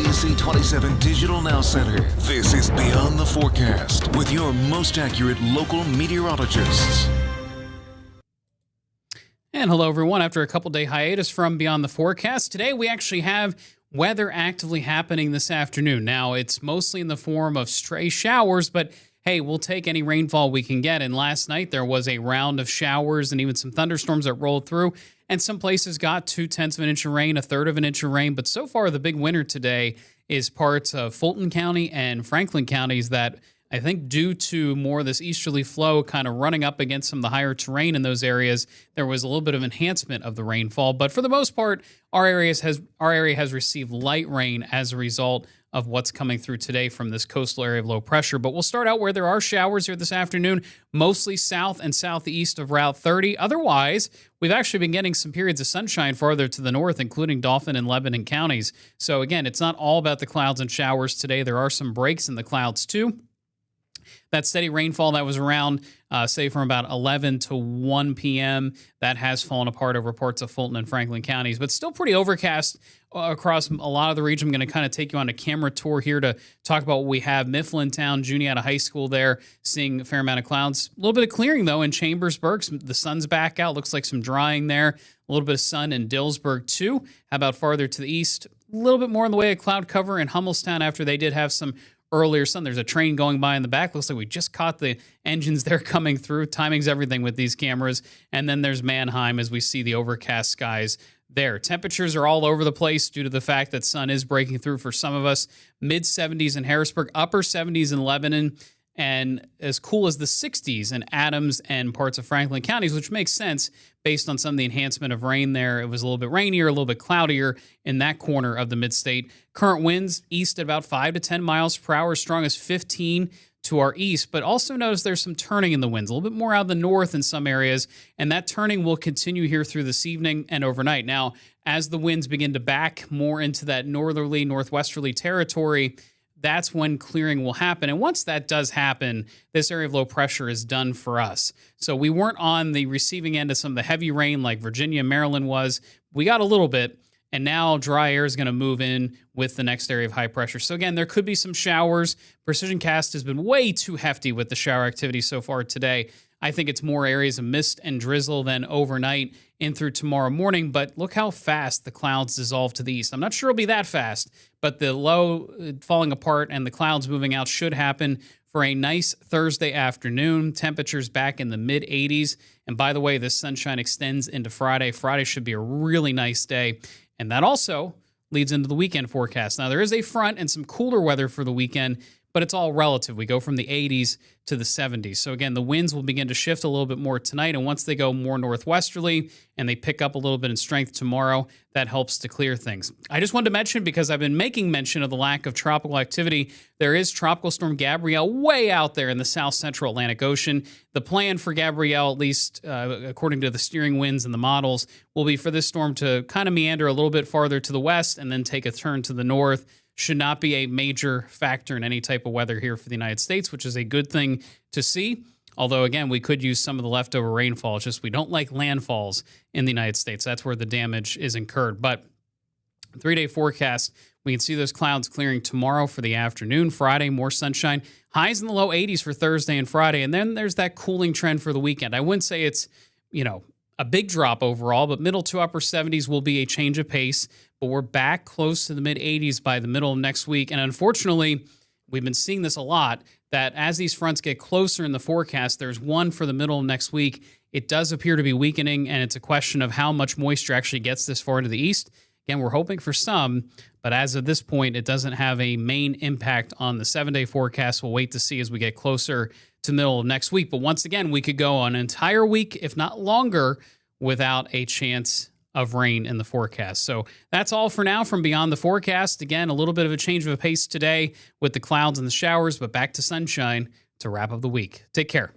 ABC27 Digital Now Center. This is Beyond the Forecast with your most accurate local meteorologists. And hello, everyone. After a couple-day hiatus from Beyond the Forecast, today we actually have weather actively happening this afternoon. Now, it's mostly in the form of stray showers, but hey, we'll take any rainfall we can get. And last night there was a round of showers and even some thunderstorms that rolled through. And some places got 0.2 of an inch of rain, 1/3 of an inch of rain. But so far, the big winner today is parts of Fulton County and Franklin counties that I think due to more of this easterly flow kind of running up against some of the higher terrain in those areas, there was a little bit of enhancement of the rainfall. But for the most part, our area has received light rain as a result of what's coming through today from this coastal area of low pressure. But we'll start out where there are showers here this afternoon, mostly south and southeast of Route 30. Otherwise, we've actually been getting some periods of sunshine farther to the north, including Dauphin and Lebanon counties. So again, it's not all about the clouds and showers today. There are some breaks in the clouds too. That steady rainfall that was around, say, from about 11 to 1 p.m., that has fallen apart over parts of Fulton and Franklin counties, but still pretty overcast across a lot of the region. I'm going to kind of take you on a camera tour here to talk about what we have. Mifflintown, Juniata High School there, seeing a fair amount of clouds. A little bit of clearing, though, in Chambersburg. The sun's back out. Looks like some drying there. A little bit of sun in Dillsburg, too. How about farther to the east? A little bit more in the way of cloud cover in Hummelstown after they did have some earlier sun. There's a train going by in the back. Looks like we just caught the engines there coming through. Timing's everything with these cameras. And then there's Manheim as we see the overcast skies there. Temperatures are all over the place due to the fact that sun is breaking through for some of us. Mid-70s in Harrisburg, upper 70s in Lebanon, and as cool as the 60s in Adams and parts of Franklin counties, which makes sense based on some of the enhancement of rain there. It was a little bit rainier, a little bit cloudier in that corner of the mid-state. Current winds east at about 5 to 10 miles per hour, as strong as 15 to our east, but also notice there's some turning in the winds, a little bit more out of the north in some areas, and that turning will continue here through this evening and overnight. Now, as the winds begin to back more into that northerly, northwesterly territory, that's when clearing will happen. And once that does happen, this area of low pressure is done for us. So we weren't on the receiving end of some of the heavy rain like Virginia, Maryland was. We got a little bit, and now dry air is going to move in with the next area of high pressure. So again, there could be some showers. Precision Cast has been way too hefty with the shower activity so far today. I think it's more areas of mist and drizzle than overnight in through tomorrow morning, but look how fast the clouds dissolve to the east. I'm not sure it'll be that fast, but the low falling apart and the clouds moving out should happen for a nice Thursday afternoon. Temperatures back in the mid-80s. And by the way, this sunshine extends into Friday. Friday should be a really nice day. And that also leads into the weekend forecast. Now, there is a front and some cooler weather for the weekend, but it's all relative. We go from the 80s to the 70s. So again, the winds will begin to shift a little bit more tonight, and once they go more northwesterly and they pick up a little bit in strength tomorrow, that helps to clear things. I just wanted to mention, because I've been making mention of the lack of tropical activity, there is Tropical Storm Gabrielle way out there in the south central Atlantic Ocean. The plan for Gabrielle, at least according to the steering winds and the models, will be for this storm to kind of meander a little bit farther to the west and then take a turn to the north. Should not be a major factor in any type of weather here for the United States, which is a good thing to see. Although, again, we could use some of the leftover rainfall. It's just we don't like landfalls in the United States. That's where the damage is incurred. But 3-day forecast, we can see those clouds clearing tomorrow for the afternoon. Friday, more sunshine. Highs in the low 80s for Thursday and Friday. And then there's that cooling trend for the weekend. I wouldn't say it's, a big drop overall, but middle to upper 70s will be a change of pace. But we're back close to the mid-80s by the middle of next week. And unfortunately, we've been seeing this a lot, that as these fronts get closer in the forecast, there's one for the middle of next week. It does appear to be weakening, and it's a question of how much moisture actually gets this far to the east. Again, we're hoping for some, but as of this point, it doesn't have a main impact on the 7-day forecast. We'll wait to see as we get closer to the middle of next week. But once again, we could go on an entire week, if not longer, without a chance of rain in the forecast. So that's all for now from Beyond the Forecast. Again, a little bit of a change of pace today with the clouds and the showers, but back to sunshine to wrap up the week. Take care.